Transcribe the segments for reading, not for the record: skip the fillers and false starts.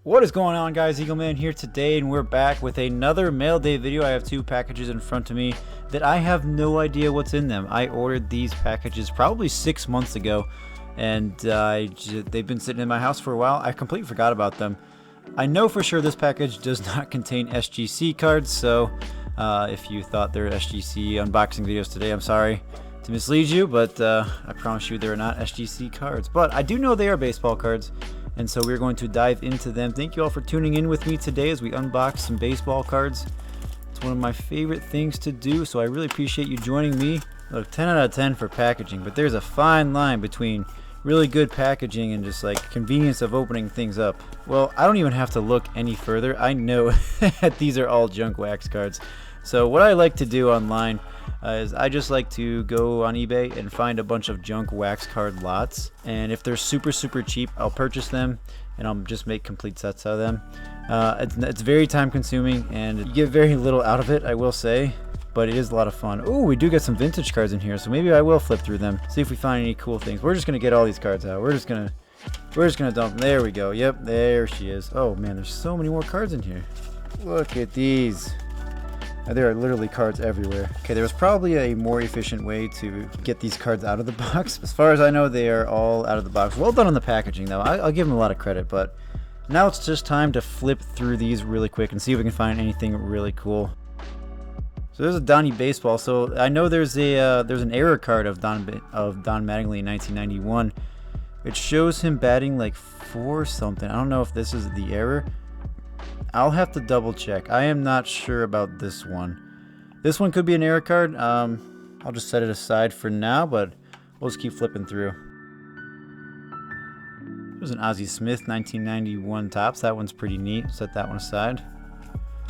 What is going on, guys? Eagleman here today, and we're back with another mail day video. I have two packages in front of me that I have no idea what's in them. I ordered these packages probably 6 months ago, and they've been sitting in my house for a while. I completely forgot about them. I know for sure this package does not contain SGC cards, so if you thought there were SGC unboxing videos today, I'm sorry to mislead you, but I promise you they are not SGC cards. But I do know they are baseball cards, and so we're going to dive into them. Thank you all for tuning in with me today as we unbox some baseball cards. It's one of my favorite things to do, so I really appreciate you joining me. Look, 10 out of 10 for packaging, but there's a fine line between really good packaging and just like convenience of opening things up. Well, I don't even have to look any further. I know that these are all junk wax cards. So what I like to do online is I just like to go on eBay and find a bunch of junk wax card lots, and if they're super cheap, I'll purchase them and I'll just make complete sets out of them. It's very time consuming and you get very little out of it, I will say, but it is a lot of fun. Oh, we do get some vintage cards in here, so maybe I will flip through them, see if we find any cool things. We're just gonna get all these cards out. We're just gonna dump them. There we go. Yep, there she is. Oh man, there's so many more cards in here. Look at these. There are literally cards everywhere. Okay, there was probably a more efficient way to get these cards out of the box. As far as I know, they are all out of the box. Well done on the packaging, though. I'll give them a lot of credit, but now it's just time to flip through these really quick and see if we can find anything really cool. So there's a Donnie baseball. So I know there's an error card of Don Mattingly in 1991. It shows him batting like 4 something. I don't know if this is the error. I'll have to double check. I am not sure about this one. This one could be an error card. I'll just set it aside for now, but we'll just keep flipping through. There's an Ozzie Smith 1991 Topps. That one's pretty neat. Set that one aside.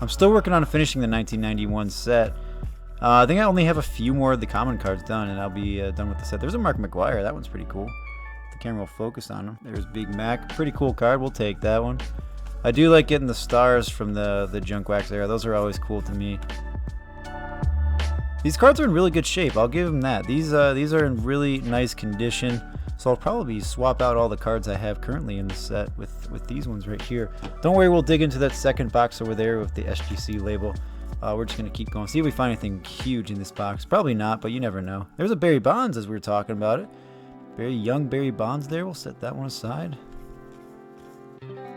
I'm still working on finishing the 1991 set. I think I only have a few more of the common cards done, and I'll be done with the set. There's a Mark McGwire. That one's pretty cool. The camera will focus on him. There's Big Mac. Pretty cool card. We'll take that one. I do like getting the stars from the junk wax era. Those are always cool to me. These cards are in really good shape. I'll give them that. These are in really nice condition. So I'll probably swap out all the cards I have currently in the set with these ones right here. Don't worry, we'll dig into that second box over there with the SGC label. We're just going to keep going. See if we find anything huge in this box. Probably not, but you never know. There's a Barry Bonds as we were talking about it. Very young Barry Bonds there. We'll set that one aside.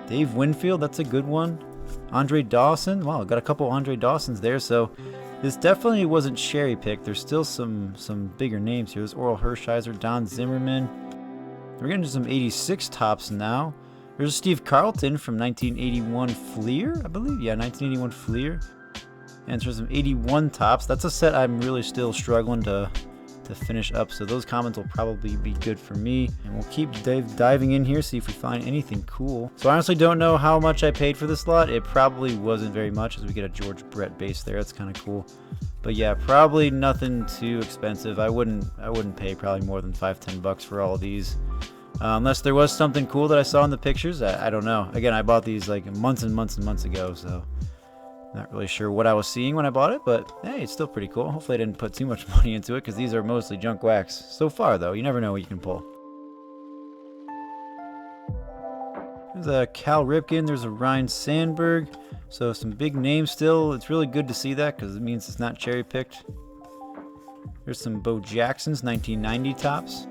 Dave Winfield, that's a good one. Andre Dawson, wow, got a couple Andre Dawsons there, so this definitely wasn't cherry picked. There's still some bigger names here. There's Oral Hershiser, Don Zimmerman. We're getting to some 86 Topps now. There's a Steve Carlton from 1981 Fleer, I believe. Yeah, 1981 Fleer. And there's some 81 Topps. That's a set I'm really still struggling to finish up, so those comments will probably be good for me, and we'll keep diving in here, see if we find anything cool. So I honestly don't know how much I paid for this lot. It probably wasn't very much, as we get a George Brett base there. That's kind of cool, but yeah, probably nothing too expensive. I wouldn't pay probably more than $5-10 for all of these, unless there was something cool that I saw in the pictures. I don't know. Again, I bought these like months and months ago, so not really sure what I was seeing when I bought it, but hey, it's still pretty cool. Hopefully I didn't put too much money into it, because these are mostly junk wax. So far, though, you never know what you can pull. There's a Cal Ripken. There's a Ryan Sandberg. So some big names still. It's really good to see that, because it means it's not cherry-picked. There's some Bo Jackson's 1990 Topps.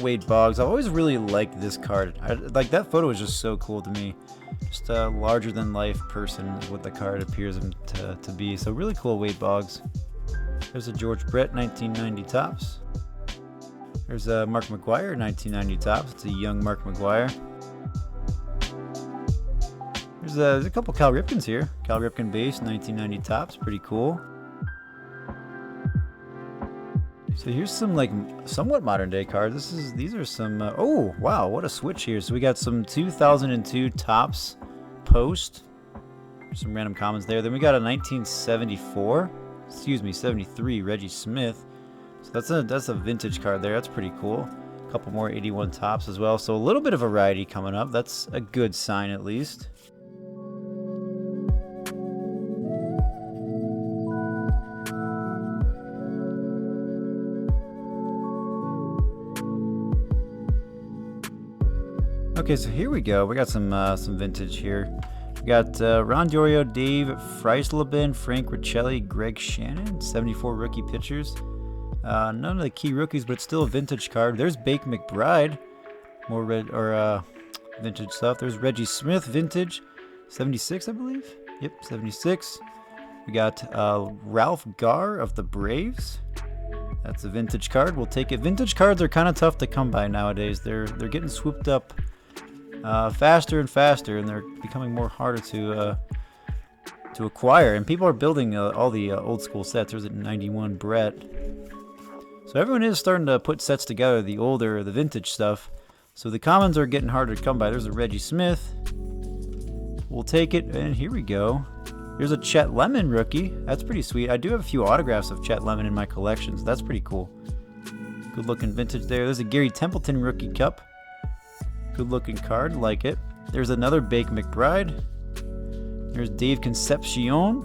Wade Boggs. I've always really liked this card. Like, that photo is just so cool to me. Just a larger than life person is what the card appears to be. So really cool Wade Boggs. There's a George Brett 1990 Topps. There's a Mark McGwire 1990 Topps. It's a young Mark McGwire. There's a couple Cal Ripkens here. Cal Ripken base 1990 Topps. Pretty cool. So here's some like somewhat modern day cards. These are some oh wow, what a switch here. So we got some 2002 Topps Post. Some random comments there. Then we got a 73 Reggie Smith. So that's a vintage card there. That's pretty cool. A couple more 81 Topps as well. So a little bit of variety coming up. That's a good sign at least. Okay, so here we go. We got some vintage here. We got Ron Diorio, Dave Freisleben, Frank Riccelli, Greg Shannon, 74 rookie pitchers. None of the key rookies, but it's still a vintage card. There's Bake McBride, more vintage stuff. There's Reggie Smith, vintage, 76, I believe. Yep, 76. We got Ralph Garr of the Braves. That's a vintage card. We'll take it. Vintage cards are kind of tough to come by nowadays. They're getting swooped up faster and faster, and they're becoming more harder to acquire. And people are building all the old school sets. There's a 91 Brett. So everyone is starting to put sets together, the older, the vintage stuff. So the commons are getting harder to come by. There's a Reggie Smith. We'll take it, and here we go. Here's a Chet Lemon rookie. That's pretty sweet. I do have a few autographs of Chet Lemon in my collection, so that's pretty cool. Good looking vintage there. There's a Gary Templeton rookie cup. Good looking card, like it. There's another Bake McBride. There's Dave Concepcion.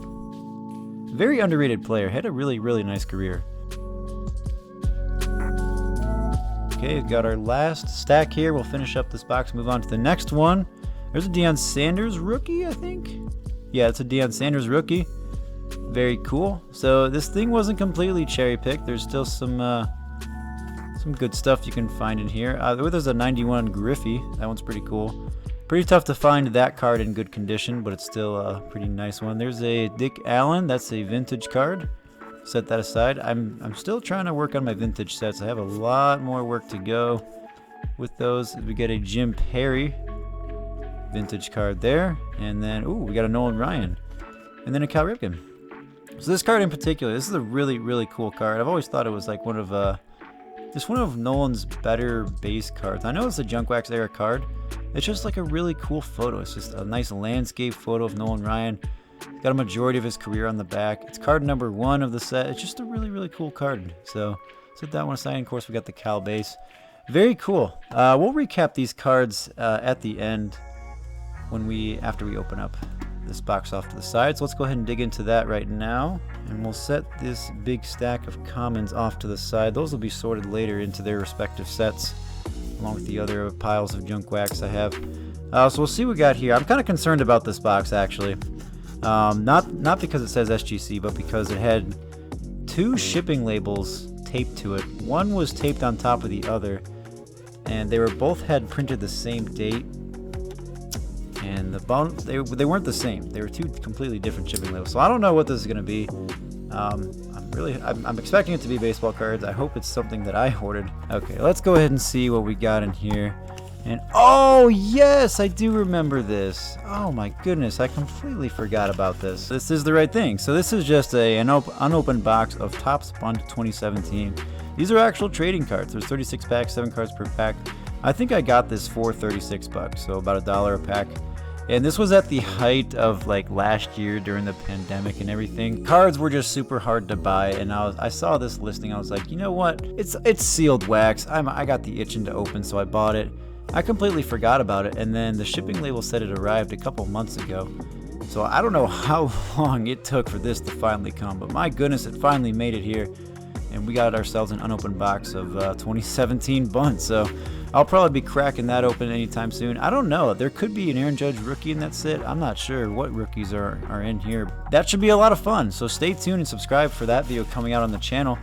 Very underrated player. Had a really, really nice career. Okay, we've got our last stack here. We'll finish up this box, move on to the next one. There's a Deion Sanders rookie, I think. Yeah, it's a Deion Sanders rookie. Very cool. So this thing wasn't completely cherry picked. There's still some good stuff you can find in here. There's a 91 Griffey. That one's pretty cool. Pretty tough to find that card in good condition, but it's still a pretty nice one. There's a Dick Allen. That's a vintage card. Set that aside. I'm still trying to work on my vintage sets. I have a lot more work to go with those. We get a Jim Perry vintage card there, and then we got a Nolan Ryan, and then a Cal Ripken. So this card in particular, this is a really, really cool card. I've always thought it was like one of Nolan's better base cards. I know it's a Junk Wax era card. It's just like a really cool photo. It's just a nice landscape photo of Nolan Ryan. It's got a majority of his career on the back. It's card number 1 of the set. It's just a really, really cool card. So set that one aside. Of course, we got the Cal base. Very cool. We'll recap these cards at the end after we open up this box off to the side. So let's go ahead and dig into that right now, and we'll set this big stack of commons off to the side. Those will be sorted later into their respective sets, along with the other piles of junk wax I have. So we'll see what we got here. I'm kind of concerned about this box, actually. Not because it says SGC, but because it had 2 shipping labels taped to it. One was taped on top of the other, and they had printed the same date. And they weren't the same. They were 2 completely different shipping labels. So I don't know what this is going to be. I'm expecting it to be baseball cards. I hope it's something that I ordered. Okay, let's go ahead and see what we got in here. And oh yes, I do remember this. Oh my goodness, I completely forgot about this. This is the right thing. So this is just an unopened box of Topps Bond 2017. These are actual trading cards. There's 36 packs, 7 cards per pack. I think I got this for 36 bucks, so about $1 a pack. And this was at the height of like last year during the pandemic and everything. Cards were just super hard to buy, and I saw this listing. I was like, you know what? It's sealed wax. I got the itching to open, so I bought it. I completely forgot about it, and then the shipping label said it arrived a couple months ago. So I don't know how long it took for this to finally come, but my goodness, it finally made it here. And we got ourselves an unopened box of 2017 Bunts. So I'll probably be cracking that open anytime soon. I don't know. There could be an Aaron Judge rookie in that set. I'm not sure what rookies are in here. That should be a lot of fun. So stay tuned and subscribe for that video coming out on the channel.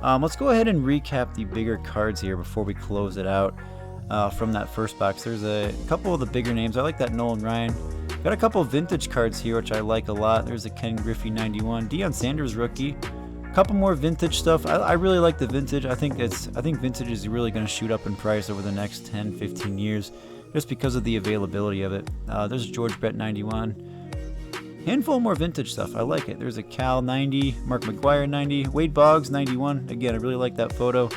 Let's go ahead and recap the bigger cards here before we close it out from that first box. There's a couple of the bigger names. I like that Nolan Ryan. Got a couple of vintage cards here, which I like a lot. There's a Ken Griffey 91. Deion Sanders rookie. Couple more vintage stuff. I really like the vintage. I think vintage is really going to shoot up in price over the next 10-15 years just because of the availability of it. There's George Brett 91. Handful more vintage stuff. I like it. There's a Cal 90, Mark McGwire 90, Wade Boggs 91. Again, I really like that photo.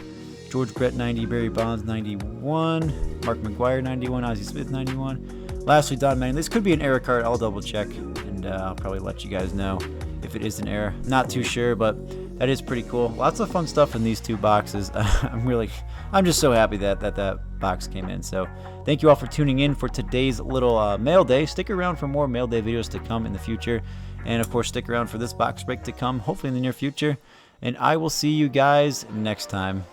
George Brett 90, Barry Bonds 91, Mark McGwire 91, Ozzie Smith 91. Lastly, Don Manning. This could be an error card. I'll double check, and I'll probably let you guys know if it is an error. Not too sure, but that is pretty cool. Lots of fun stuff in these 2 boxes. I'm just so happy that box came in. So thank you all for tuning in for today's little mail day. Stick around for more mail day videos to come in the future. And of course, stick around for this box break to come, hopefully in the near future. And I will see you guys next time.